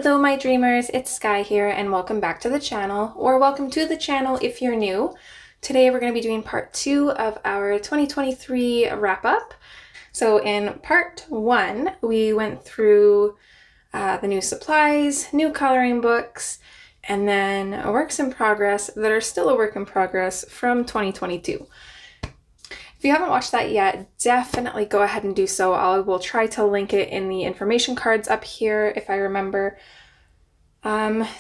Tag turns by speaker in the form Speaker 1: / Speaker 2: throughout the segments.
Speaker 1: Hello my dreamers, it's Skyee here and welcome back to the channel, or welcome to the channel if you're new. Today we're going to be doing part 2 of our 2023 wrap-up. So in part 1 we went through the new supplies, new coloring books, and then works in progress that are still a work in progress from 2022. If you haven't watched that yet, definitely go ahead and do so. I will try to link it in the information cards up here if I remember.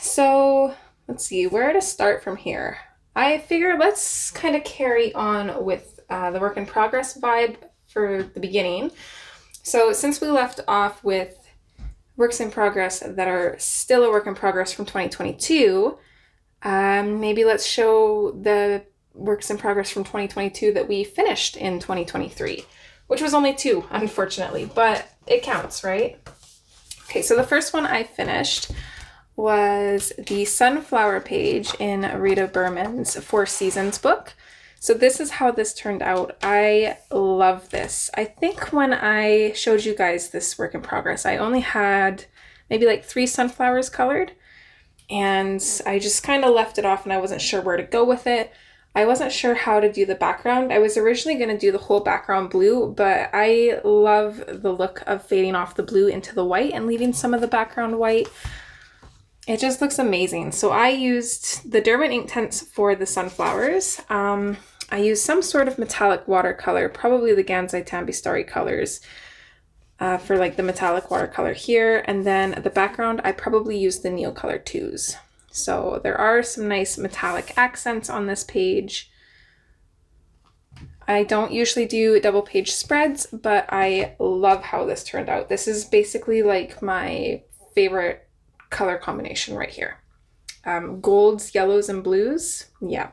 Speaker 1: So let's see where to start from here. I figure let's kind of carry on with the work in progress vibe for the beginning. So since we left off with works in progress that are still a work in progress from 2022, maybe let's show the works in progress from 2022 that we finished in 2023, which was only 2, unfortunately, but it counts, right? Okay, so the first one I finished was the Sunflower page in Rita Berman's 4 Seasons book. So this is how this turned out. I love this. I think when I showed you guys this work in progress, I only had maybe like 3 sunflowers colored, and I just kind of left it off and I wasn't sure where to go with it. I wasn't sure how to do the background. I was originally going to do the whole background blue, but I love the look of fading off the blue into the white and leaving some of the background white. It just looks amazing. So I used the Derwent ink tints for the sunflowers. I used some sort of metallic watercolor, probably the Gansai Tambi Starry colors for like the metallic watercolor here. And then the background, I probably used the Neocolor 2s. So there are some nice metallic accents on this page. I don't usually do double page spreads, but I love how this turned out. This is basically like my favorite color combination right here. Golds, yellows, and blues. Yeah,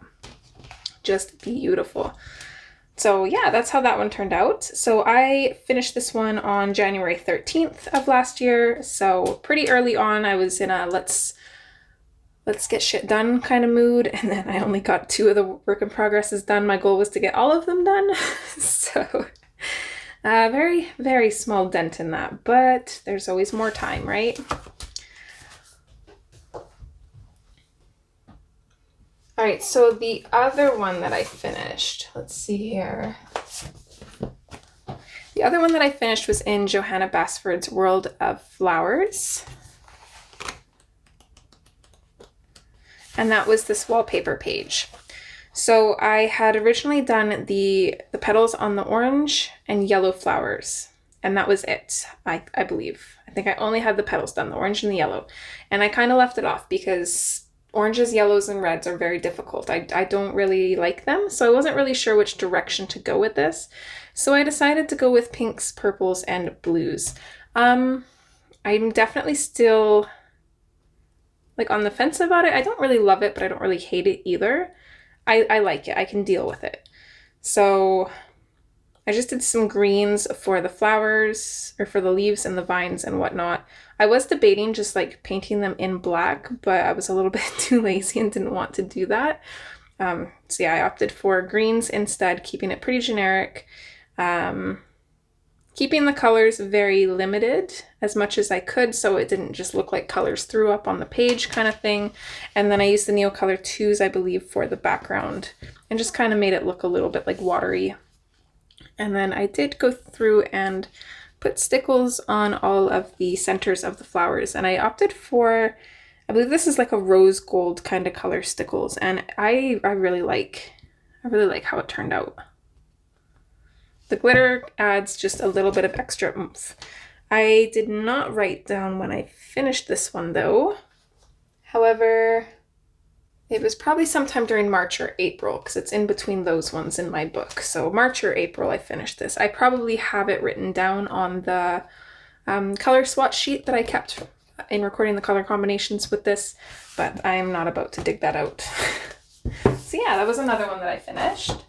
Speaker 1: just beautiful. So yeah, that's how that one turned out. So I finished this one on January 13th of last year. So pretty early on, I was in a let's get shit done kind of mood, and then I only got 2 of the work in progresses done. My goal was to get all of them done. So very, very small dent in that, but there's always more time, right? All right, so the other one that I finished, let's see here. The other one that I finished was in Johanna Basford's World of Flowers. And that was this wallpaper page. So I had originally done the petals on the orange and yellow flowers, and that was it, I believe. I think I only had the petals done, the orange and the yellow. And I kind of left it off because oranges, yellows, and reds are very difficult. I don't really like them, so I wasn't really sure which direction to go with this. So I decided to go with pinks, purples, and blues. I'm definitely still like on the fence about it. I don't really love it, but I don't really hate it either. I like it. I can deal with it. So I just did some greens for the flowers, or for the leaves and the vines and whatnot. I was debating just like painting them in black, but I was a little bit too lazy and didn't want to do that. So yeah, I opted for greens instead, keeping it pretty generic. Keeping the colors very limited as much as I could, so it didn't just look like colors threw up on the page kind of thing. And then I used the Neocolor 2s, I believe, for the background, and just kind of made it look a little bit like watery. And then I did go through and put stickles on all of the centers of the flowers, and I opted for, I believe this is like a rose gold kind of color stickles, and I really like how it turned out. The glitter adds just a little bit of extra oomph. I did not write down when I finished this one though. However, it was probably sometime during March or April, because it's in between those ones in my book. So March or April I finished this. I probably have it written down on the color swatch sheet that I kept in recording the color combinations with this, but I'm not about to dig that out. So yeah, that was another one that I finished.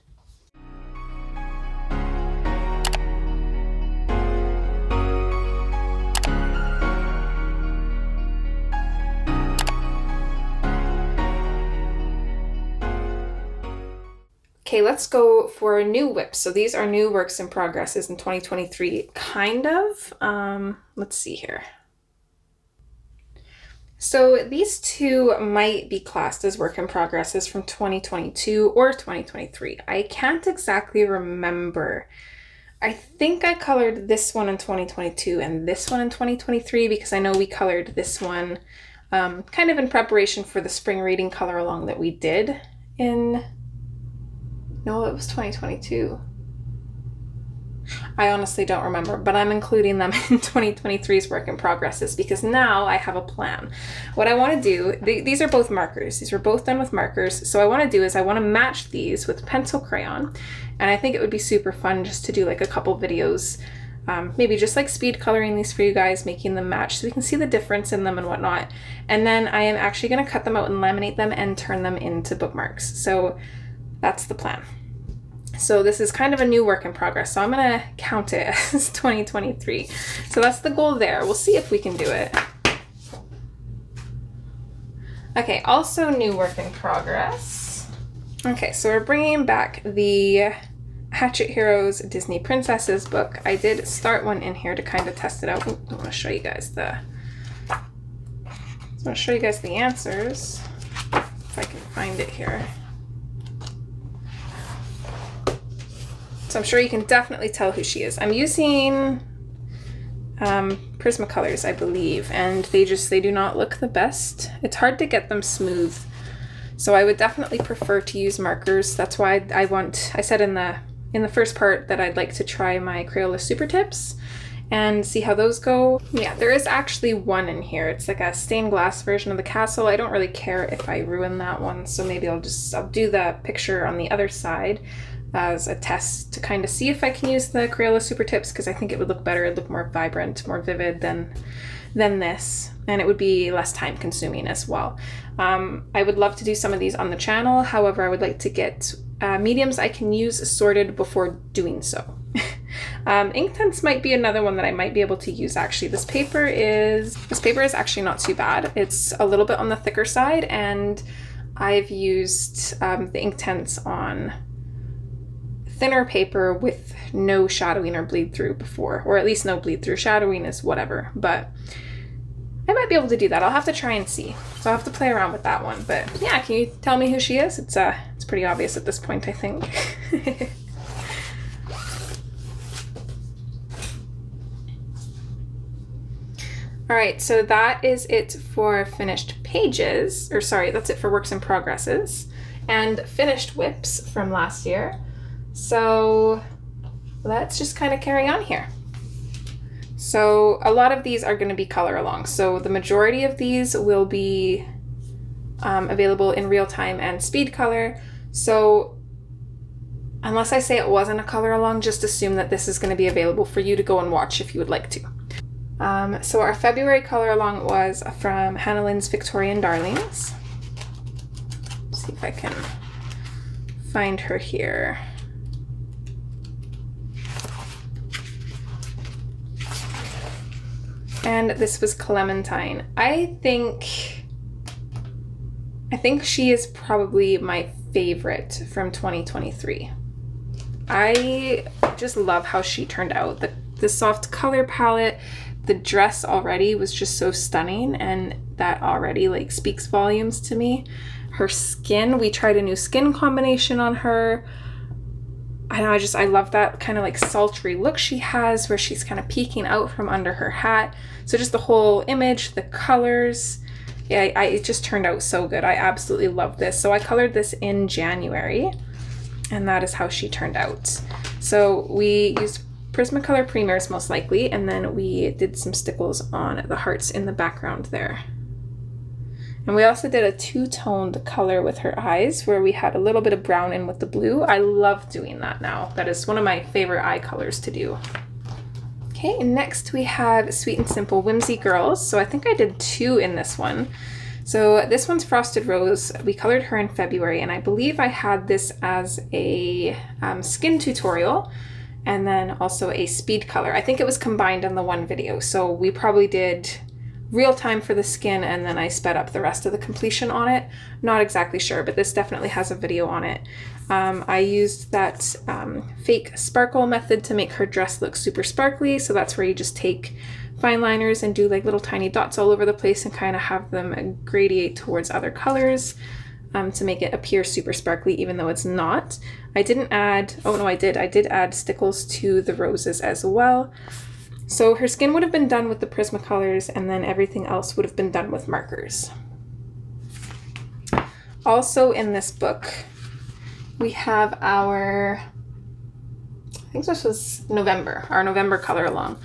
Speaker 1: Okay, let's go for new whips. So these are new works in progresses in 2023, kind of. Let's see here. So these two might be classed as work in progresses from 2022 or 2023. I can't exactly remember. I think I colored this one in 2022 and this one in 2023 because I know we colored this one kind of in preparation for the spring reading color along that we did in... No, it was 2022. I honestly don't remember, but I'm including them in 2023's work in progresses because now I have a plan. What I want to do, these are both markers. These were both done with markers. So what I want to do is I want to match these with pencil crayon. And I think it would be super fun just to do like a couple videos, maybe just like speed coloring these for you guys, making them match so we can see the difference in them and whatnot. And then I am actually going to cut them out and laminate them and turn them into bookmarks. So that's the plan. So this is kind of a new work in progress, so I'm going to count it as 2023. So that's the goal there. We'll see if we can do it. Okay, also new work in progress. Okay, so we're bringing back the Hatchet Heroes Disney Princesses book. I did start one in here to kind of test it out. Ooh, I want to show you guys the answers, if I can find it here. So I'm sure you can definitely tell who she is. I'm using Prismacolors, I believe, and they do not look the best. It's hard to get them smooth. So I would definitely prefer to use markers. That's why I said in the first part that I'd like to try my Crayola Super Tips and see how those go. Yeah, there is actually one in here. It's like a stained glass version of the castle. I don't really care if I ruin that one, so maybe I'll do the picture on the other side as a test to kind of see if I can use the Crayola Super Tips, because I think it would look better, it'd look more vibrant, more vivid than this, and it would be less time consuming as well. I would love to do some of these on the channel, however I would like to get mediums I can use sorted before doing so. Inktense might be another one that I might be able to use actually. This paper is actually not too bad. It's a little bit on the thicker side, and I've used the Inktense on thinner paper with no shadowing or bleed through before, or at least no bleed through. Shadowing is whatever, but I might be able to do that. I'll have to try and see. So I'll have to play around with that one. But yeah, can you tell me who she is? It's pretty obvious at this point, I think. All right, so that is it for finished pages, or sorry, that's it for works in progresses and finished whips from last year. So let's just kind of carry on here. So a lot of these are going to be color along. So the majority of these will be available in real time and speed color. So unless I say it wasn't a color along, just assume that this is going to be available for you to go and watch if you would like to. So our February color along was from Hannah Lynn's Victorian Darlings. Let's see if I can find her here. And this was Clementine. I think she is probably my favorite from 2023. I just love how she turned out. The soft color palette, the dress already was just so stunning, and that already like speaks volumes to me. Her skin, we tried a new skin combination on her. I love that kind of like sultry look she has where she's kind of peeking out from under her hat. So just the whole image, the colors, yeah, it just turned out so good. I absolutely love this. So I colored this in January, and that is how she turned out. So we used Prismacolor Premiers most likely, and then we did some stickles on the hearts in the background there. And we also did a two-toned color with her eyes where we had a little bit of brown in with the blue. I love doing that now. That is one of my favorite eye colors to do. Okay, next we have Sweet and Simple Whimsy Girls. So I think I did two in this one. So this one's Frosted Rose. We colored her in February, and I believe I had this as a skin tutorial and then also a speed color. I think it was combined in the one video. So we probably did real time for the skin, and then I sped up the rest of the completion on it. Not exactly sure, but this definitely has a video on it. I used that fake sparkle method to make her dress look super sparkly. So that's where you just take fine liners and do like little tiny dots all over the place and kind of have them gradiate towards other colors to make it appear super sparkly, even though it's not. I didn't add, oh no, I did add stickles to the roses as well. So her skin would have been done with the Prismacolors, and then everything else would have been done with markers. Also in this book, we have our, I think this was our November color along.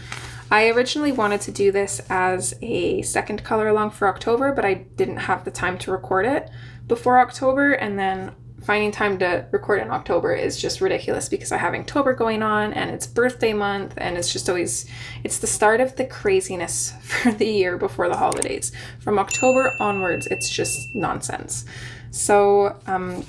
Speaker 1: I originally wanted to do this as a second color along for October, but I didn't have the time to record it before October, and then finding time to record in October is just ridiculous because I have Inktober going on and it's birthday month, and it's just always, it's the start of the craziness for the year before the holidays. From October onwards, it's just nonsense. So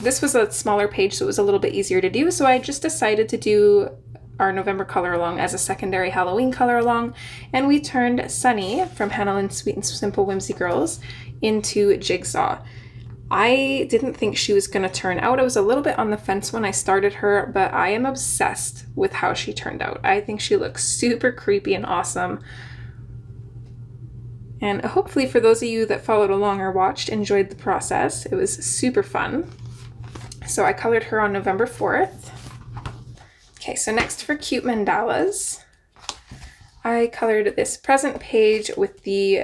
Speaker 1: this was a smaller page, so it was a little bit easier to do. So I just decided to do our November color along as a secondary Halloween color along, and we turned Sunny from Hannah Lynn's Sweet and Simple Whimsy Girls into Jigsaw. I didn't think she was going to turn out. I was a little bit on the fence when I started her, but I am obsessed with how she turned out. I think she looks super creepy and awesome. And hopefully for those of you that followed along or watched, enjoyed the process. It was super fun. So I colored her on November 4th. Okay, so next for cute mandalas, I colored this present page with the,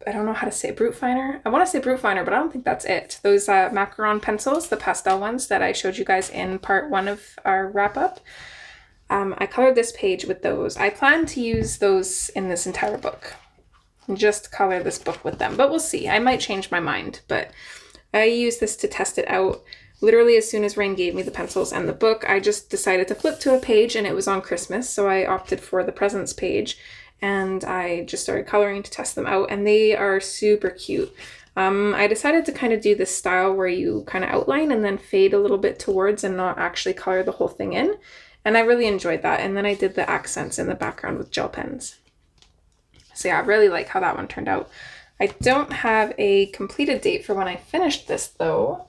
Speaker 1: I don't know how to say it, Brute Finer? I want to say Brute Finer, but I don't think that's it. Those macaron pencils, the pastel ones that I showed you guys in part 1 of our wrap-up. I colored this page with those. I plan to use those in this entire book. Just color this book with them, but we'll see. I might change my mind, but I used this to test it out. Literally as soon as Rain gave me the pencils and the book, I just decided to flip to a page, and it was on Christmas, so I opted for the presents page, and I just started coloring to test them out, and they are super cute. I decided to kind of do this style where you kind of outline and then fade a little bit towards and not actually color the whole thing in, and I really enjoyed that. And then I did the accents in the background with gel pens. So yeah, I really like how that one turned out. I don't have a completed date for when I finished this though,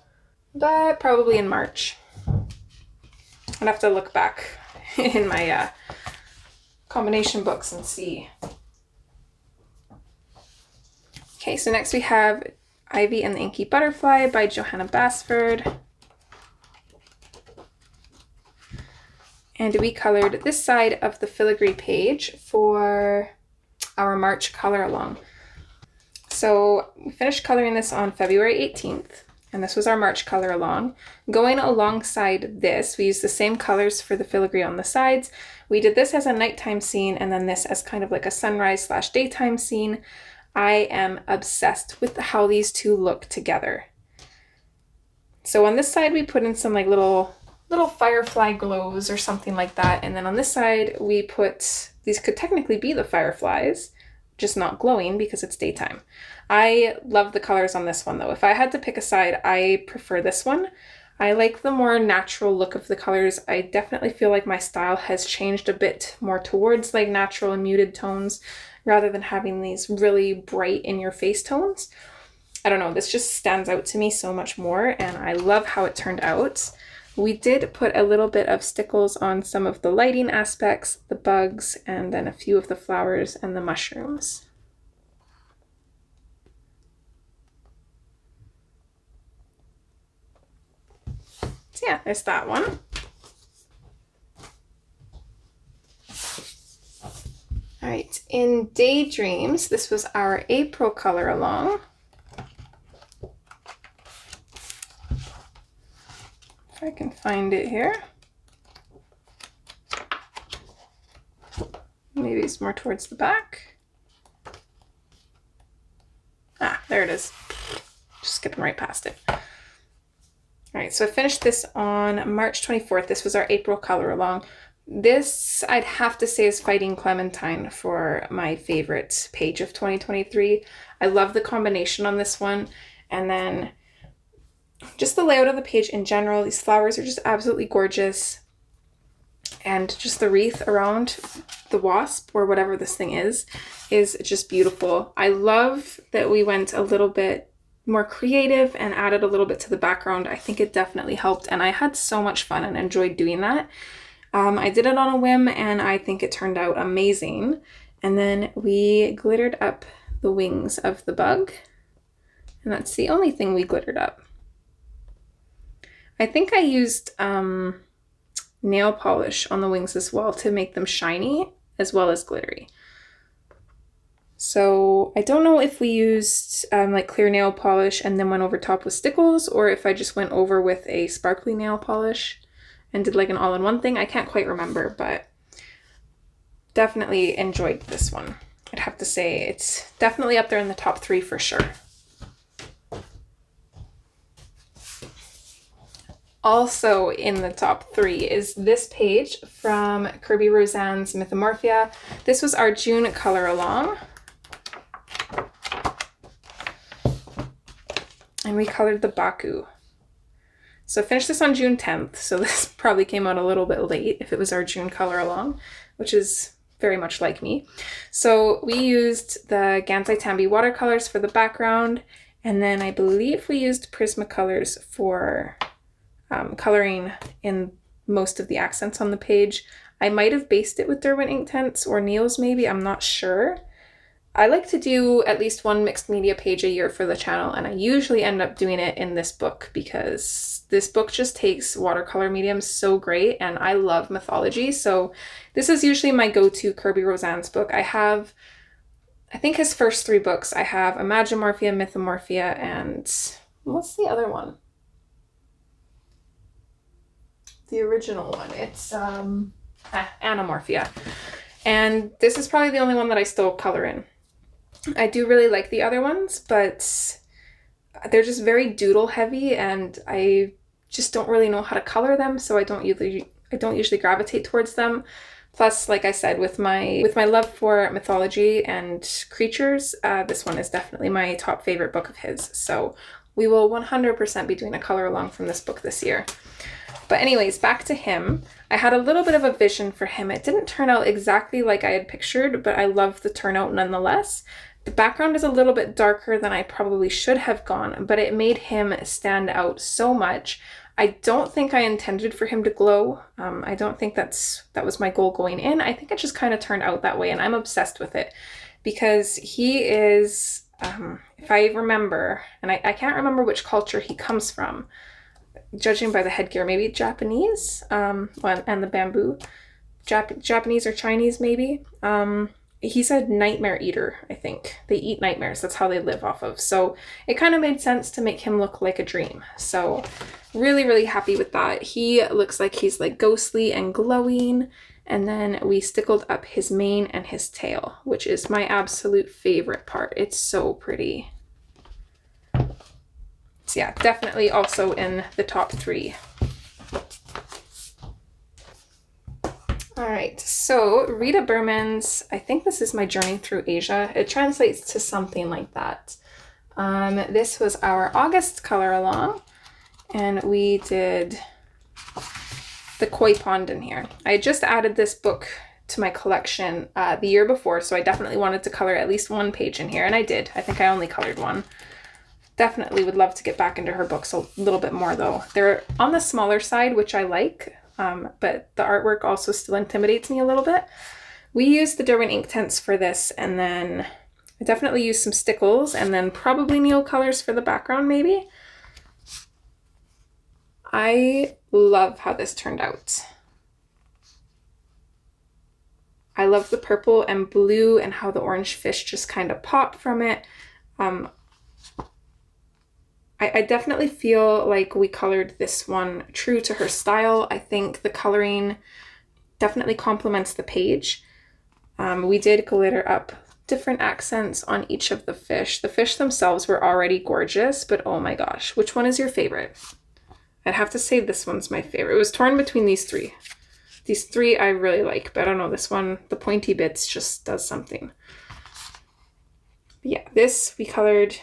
Speaker 1: but probably in March. I'd have to look back in my combination books and see. Okay, so next we have Ivy and the Inky Butterfly by Johanna Basford. And we colored this side of the filigree page for our March color along. So we finished coloring this on February 18th. And this was our March color along. Going alongside this, we used the same colors for the filigree on the sides. We did this as a nighttime scene, and then this as kind of like a sunrise/daytime scene. I am obsessed with how these two look together. So on this side, we put in some like little firefly glows or something like that. And then on this side, we put, these could technically be the fireflies, just not glowing because it's daytime. I love the colors on this one though. If I had to pick a side, I prefer this one. I like the more natural look of the colors. I definitely feel like my style has changed a bit more towards like natural and muted tones rather than having these really bright in your face tones. I don't know, this just stands out to me so much more, and I love how it turned out. We did put a little bit of stickles on some of the lighting aspects, the bugs, and then a few of the flowers and the mushrooms. So yeah, there's that one. All right, in Daydreams, this was our April color along. If I can find it here. Maybe it's more towards the back. Ah, there it is. Just skipping right past it. All right, so I finished this on March 24th. This was our April color along. This, I'd have to say, is Fighting Clementine for my favorite page of 2023. I love the combination on this one. And then just the layout of the page in general. These flowers are just absolutely gorgeous. And just the wreath around the wasp, or whatever this thing is just beautiful. I love that we went a little bit more creative and added a little bit to the background. I think it definitely helped, and I had so much fun and enjoyed doing that. I did it on a whim, and I think it turned out amazing. And then we glittered up the wings of the bug. And that's the only thing we glittered up. I think I used nail polish on the wings as well to make them shiny as well as glittery. So I don't know if we used like clear nail polish and then went over top with stickles, or if I just went over with a sparkly nail polish and did like an all-in-one thing. I can't quite remember, but definitely enjoyed this one. I'd have to say it's definitely up there in the top 3 for sure. Also in the top 3 is this page from Kirby Roseanne's Mythomorphia. This was our June color along. And we colored the Baku. So I finished this on June 10th, so this probably came out a little bit late if it was our June color along, which is very much like me. So we used the Gansai Tambi watercolors for the background, and then I believe we used Prismacolors for coloring in most of the accents on the page. I might have based it with Derwent Inktense or Neil's maybe, I'm not sure. I like to do at least one mixed media page a year for the channel, and I usually end up doing it in this book because this book just takes watercolor mediums so great, and I love mythology, so this is usually my go-to Kirby Roseanne's book. I have, I think his first 3 books, I have Imaginomorphia, Mythomorphia, and what's the other one? The original one. It's Animorphia. And this is probably the only one that I still color in. I do really like the other ones, but they're just very doodle heavy and I just don't really know how to color them, so I don't usually gravitate towards them. Plus, like I said, with my love for mythology and creatures, this one is definitely my top favorite book of his. So we will 100% be doing a color along from this book this year. But anyways, back to him. I had a little bit of a vision for him. It didn't turn out exactly like I had pictured, but I love the turnout nonetheless. The background is a little bit darker than I probably should have gone, but it made him stand out so much. I don't think I intended for him to glow. I don't think that was my goal going in. I think it just kind of turned out that way, and I'm obsessed with it because he is, if I remember, and I can't remember which culture he comes from, judging by the headgear, maybe Japanese, and the bamboo. Japanese or Chinese maybe. He's a nightmare eater, I think. They eat nightmares, that's how they live off of. So it kind of made sense to make him look like a dream. So really, really happy with that. He looks like he's like ghostly and glowing. And then we stickled up his mane and his tail, which is my absolute favorite part. It's so pretty. So yeah, definitely also in the top 3. All right, so Rita Berman's, I think this is my journey through Asia. It translates to something like that. This was our August color along, and we did the koi pond in here. I just added this book to my collection the year before, so I definitely wanted to color at least 1 page in here, and I did. I think I only colored 1. Definitely would love to get back into her books a little bit more though. They're on the smaller side, which I like. But the artwork also still intimidates me a little bit. We used the Derwent Inktense for this, and then I definitely used some stickles, and then probably Neil colors for the background maybe. I love how this turned out. I love the purple and blue and how the orange fish just kind of pop from it. I definitely feel like we colored this one true to her style. I think the coloring definitely complements the page. We did glitter up different accents on each of the fish. The fish themselves were already gorgeous, but oh my gosh, which one is your favorite? I'd have to say this one's my favorite. It was torn between these 3. These 3 I really like, but I don't know, this one, the pointy bits just does something. But yeah, this we colored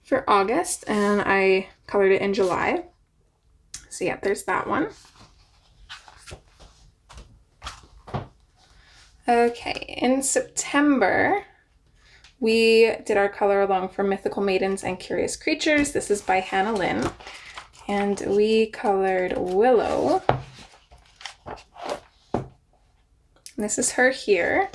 Speaker 1: for August, and I colored it in July. So yeah, there's that one. Okay, in September, we did our color along for Mythical Maidens and Curious Creatures. This is by Hannah Lynn, and we colored Willow. This is her here.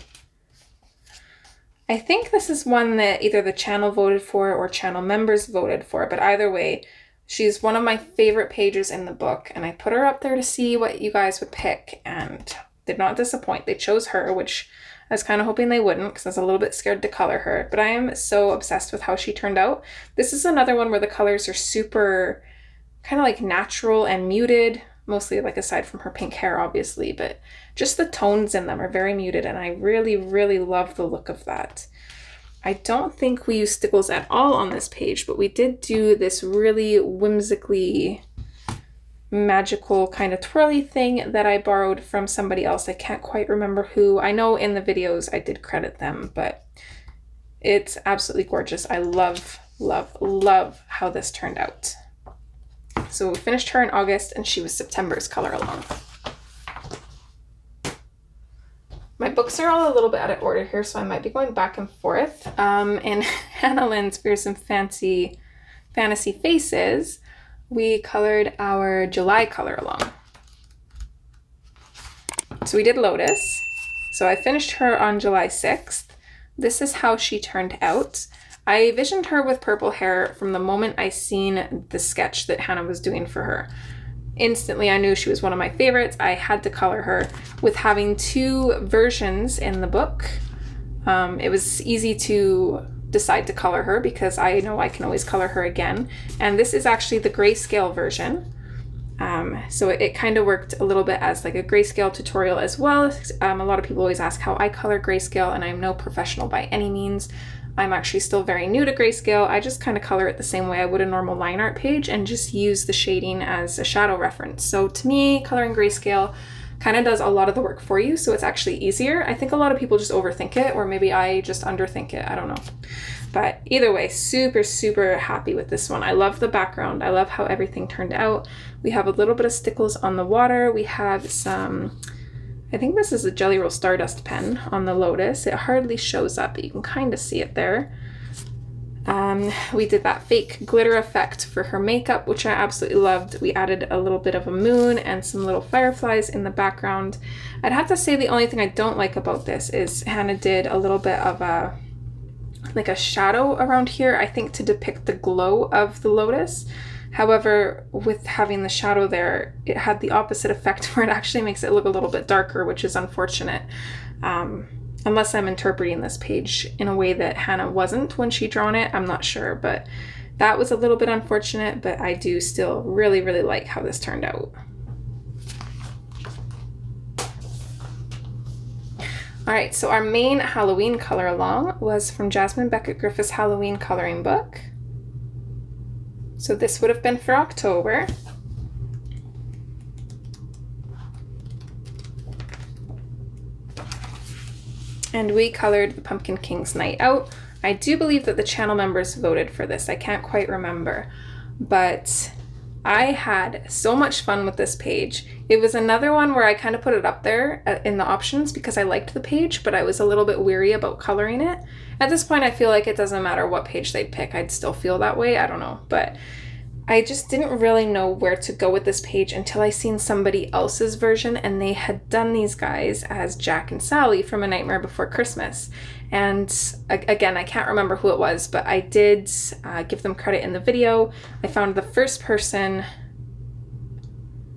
Speaker 1: I think this is one that either the channel voted for or channel members voted for, but either way, she's one of my favorite pages in the book, and I put her up there to see what you guys would pick, and did not disappoint. They chose her, which I was kind of hoping they wouldn't because I was a little bit scared to color her, but I am so obsessed with how she turned out. This is another one where the colors are super kind of like natural and muted, mostly like aside from her pink hair, obviously, but just the tones in them are very muted, and I really, really love the look of that. I don't think we use stickles at all on this page, but we did do this really whimsically magical kind of twirly thing that I borrowed from somebody else. I can't quite remember who. I know in the videos I did credit them, but it's absolutely gorgeous. I love, love, love how this turned out. So we finished her in August, and she was September's color along. My books are all a little bit out of order here, so I might be going back and forth. In Hannah Lynn's Fearsome Fancy Fantasy Faces, we colored our July color along. So we did Lotus. So I finished her on July 6th. This is how she turned out. I visioned her with purple hair from the moment I seen the sketch that Hannah was doing for her. Instantly, I knew she was one of my favorites. I had to color her. With having two versions in the book, it was easy to decide to color her because I know I can always color her again. And this is actually the grayscale version. So it kind of worked a little bit as like a grayscale tutorial as well. A lot of people always ask how I color grayscale, and I'm no professional by any means. I'm actually still very new to grayscale. I just kind of color it the same way I would a normal line art page and just use the shading as a shadow reference. So to me, coloring grayscale kind of does a lot of the work for you, so it's actually easier. I think a lot of people just overthink it, or maybe I just underthink it, I don't know. But either way, super, super happy with this one. I love the background. I love how everything turned out. We have a little bit of stickles on the water. We have some, I think this is a Jelly Roll Stardust pen on the Lotus. It hardly shows up, but you can kind of see it there. We did that fake glitter effect for her makeup, which I absolutely loved. We added a little bit of a moon and some little fireflies in the background. I'd have to say the only thing I don't like about this is Hannah did a little bit of a shadow around here, I think to depict the glow of the Lotus. However, with having the shadow there, it had the opposite effect where it actually makes it look a little bit darker, which is unfortunate. Unless I'm interpreting this page in a way that Hannah wasn't when she drawn it, I'm not sure, but that was a little bit unfortunate, but I do still really, really like how this turned out. All right, so our main Halloween color along was from Jasmine Beckett Griffith's Halloween coloring book. So this would have been for October. And we colored the Pumpkin King's Night Out. I do believe that the channel members voted for this. I can't quite remember, but I had so much fun with this page. It was another one where I kind of put it up there in the options because I liked the page, but I was a little bit weary about coloring it. At this point, I feel like it doesn't matter what page they'd pick. I'd still feel that way. I don't know, but I just didn't really know where to go with this page until I seen somebody else's version, and they had done these guys as Jack and Sally from A Nightmare Before Christmas. And again, I can't remember who it was, but I did give them credit in the video. I found the first person,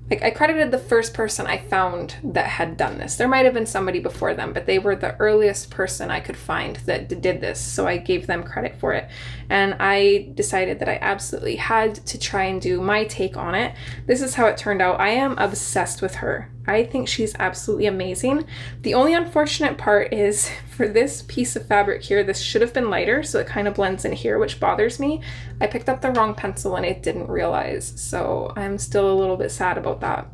Speaker 1: I credited the first person I found that had done this. There might have been somebody before them, but they were the earliest person I could find that did this, so I gave them credit for it. And I decided that I absolutely had to try and do my take on it. This is how it turned out. I am obsessed with her. I think she's absolutely amazing. The only unfortunate part is for this piece of fabric here, this should have been lighter, so it kind of blends in here, which bothers me. I picked up the wrong pencil and it didn't realize, so I'm still a little bit sad about that.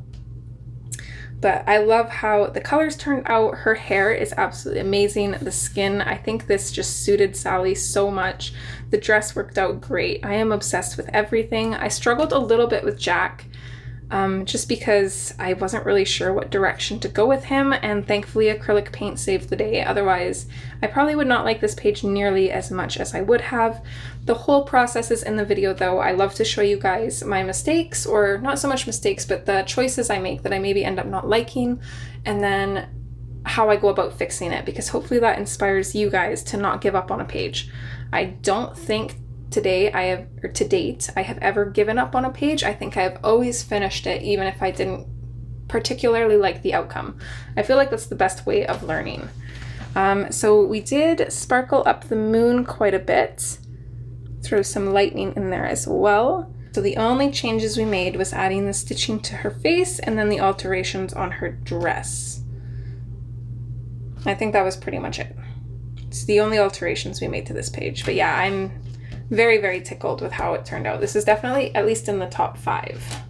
Speaker 1: But I love how the colors turned out. Her hair is absolutely amazing. The skin, I think this just suited Sally so much. The dress worked out great. I am obsessed with everything. I struggled a little bit with Jack, just because I wasn't really sure what direction to go with him, and thankfully acrylic paint saved the day. Otherwise, I probably would not like this page nearly as much as I would have. The whole process is in the video though. I love to show you guys my mistakes, or not so much mistakes, but the choices I make that I maybe end up not liking, and then how I go about fixing it, because hopefully that inspires you guys to not give up on a page. I don't think to date I have ever given up on a page. I think I have always finished it, even if I didn't particularly like the outcome. I feel like that's the best way of learning. So we did sparkle up the moon quite a bit, throw some lightning in there as well. So the only changes we made was adding the stitching to her face and then the alterations on her dress. I think that was pretty much it. It's the only alterations we made to this page. But yeah, I'm very, very tickled with how it turned out. This is definitely at least in the top 5.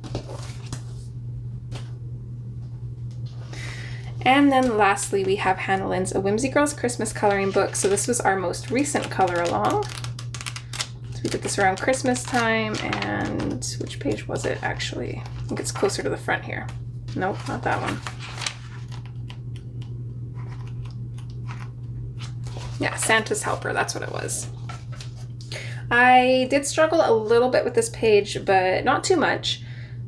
Speaker 1: And then lastly, we have Hannah Lynn's A Whimsy Girls Christmas coloring book. So this was our most recent color along. So we did this around Christmas time, and which page was it actually? I think it's closer to the front here. Nope, not that one. Yeah, Santa's Helper, that's what it was. I did struggle a little bit with this page, but not too much.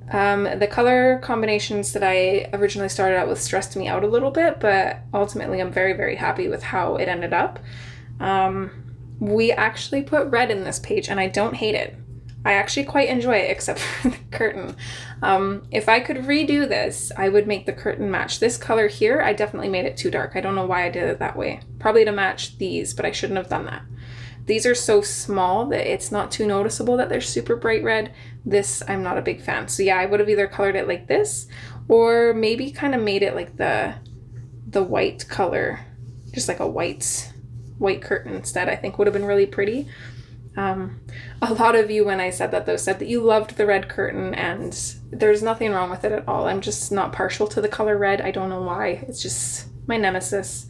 Speaker 1: The color combinations that I originally started out with stressed me out a little bit, but ultimately I'm very, very happy with how it ended up. We actually put red in this page, and I don't hate it. I actually quite enjoy it, except for the curtain. If I could redo this, I would make the curtain match this color here. I definitely made it too dark. I don't know why I did it that way. Probably to match these, but I shouldn't have done that. These are so small that it's not too noticeable that they're super bright red. This, I'm not a big fan. So yeah, I would have either colored it like this, or maybe kind of made it like the white color, just like a white curtain instead. I think would have been really pretty. A lot of you, when I said that though, said that you loved the red curtain, and there's nothing wrong with it at all. I'm just not partial to the color red. I don't know why. It's just my nemesis.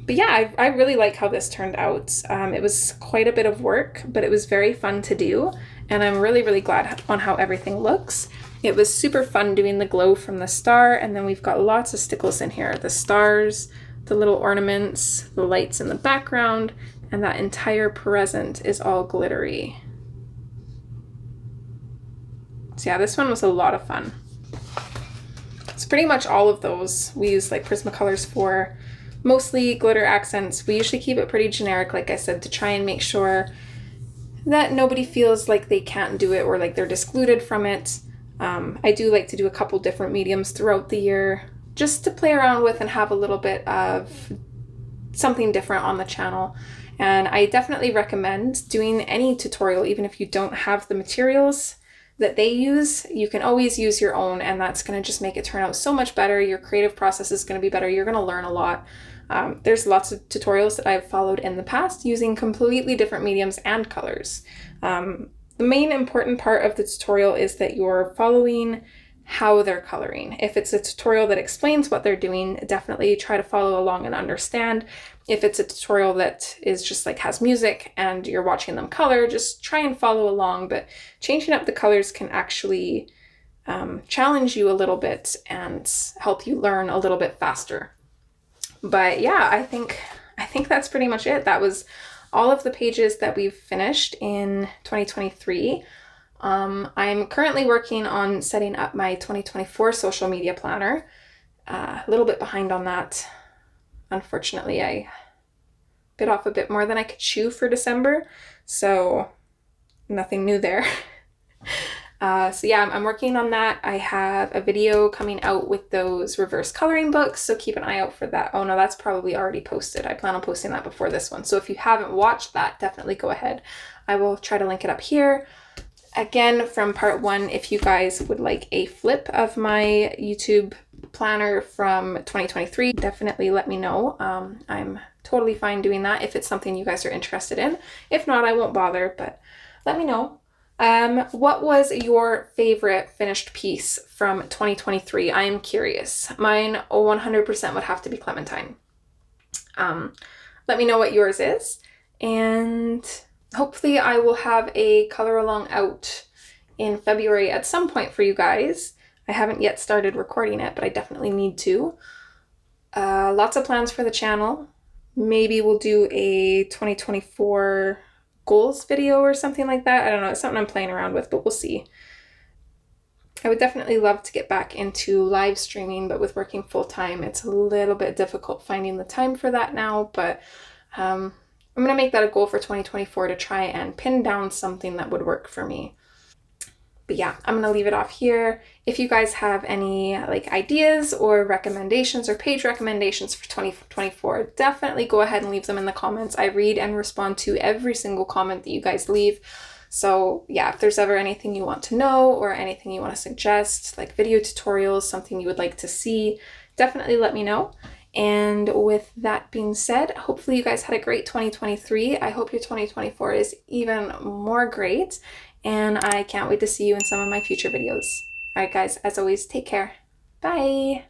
Speaker 1: But yeah, I really like how this turned out. It was quite a bit of work, but it was very fun to do, and I'm really, really glad on how everything looks. It was super fun doing the glow from the star, and then we've got lots of stickles in here. The stars, the little ornaments, the lights in the background, and that entire present is all glittery. So yeah, this one was a lot of fun. It's pretty much all of those we use like Prismacolors for. Mostly glitter accents. We usually keep it pretty generic, like I said, to try and make sure that nobody feels like they can't do it or like they're excluded from it. I do like to do a couple different mediums throughout the year just to play around with and have a little bit of something different on the channel. And I definitely recommend doing any tutorial, even if you don't have the materials that they use. You can always use your own, and that's going to just make it turn out so much better. Your creative process is going to be better. You're going to learn a lot. There's lots of tutorials that I've followed in the past using completely different mediums and colors. The main important part of the tutorial is that you're following how they're coloring. If it's a tutorial that explains what they're doing, definitely try to follow along and understand. If it's a tutorial that is just like has music and you're watching them color, just try and follow along. But changing up the colors can actually challenge you a little bit and help you learn a little bit faster. But yeah, I think that's pretty much it. That was all of the pages that we've finished in 2023. I'm currently working on setting up my 2024 social media planner. A little bit behind on that. Unfortunately, I bit off a bit more than I could chew for December, so nothing new there. So yeah, I'm working on that. I have a video coming out with those reverse coloring books, so keep an eye out for that. Oh no, that's probably already posted. I plan on posting that before this one. So if you haven't watched that, definitely go ahead. I will try to link it up here. Again, from part 1, if you guys would like a flip of my YouTube planner from 2023, definitely let me know. I'm totally fine doing that if it's something you guys are interested in. If not, I won't bother, but let me know. What was your favorite finished piece from 2023? I am curious. Mine 100% would have to be Clementine. Let me know what yours is, and hopefully I will have a color along out in February at some point for you guys. I haven't yet started recording it, but I definitely need to. Lots of plans for the channel. Maybe we'll do a 2024 goals video or something like that. I don't know. It's something I'm playing around with, but we'll see. I would definitely love to get back into live streaming, but with working full-time, it's a little bit difficult finding the time for that now, but I'm going to make that a goal for 2024 to try and pin down something that would work for me. But yeah, I'm going to leave it off here. If you guys have any like ideas or recommendations or page recommendations for 2024, definitely go ahead and leave them in the comments. I read and respond to every single comment that you guys leave. So yeah, if there's ever anything you want to know or anything you want to suggest, like video tutorials, something you would like to see, definitely let me know. And with that being said, hopefully you guys had a great 2023. I hope your 2024 is even more great. And I can't wait to see you in some of my future videos. All right, guys, as always, take care. Bye.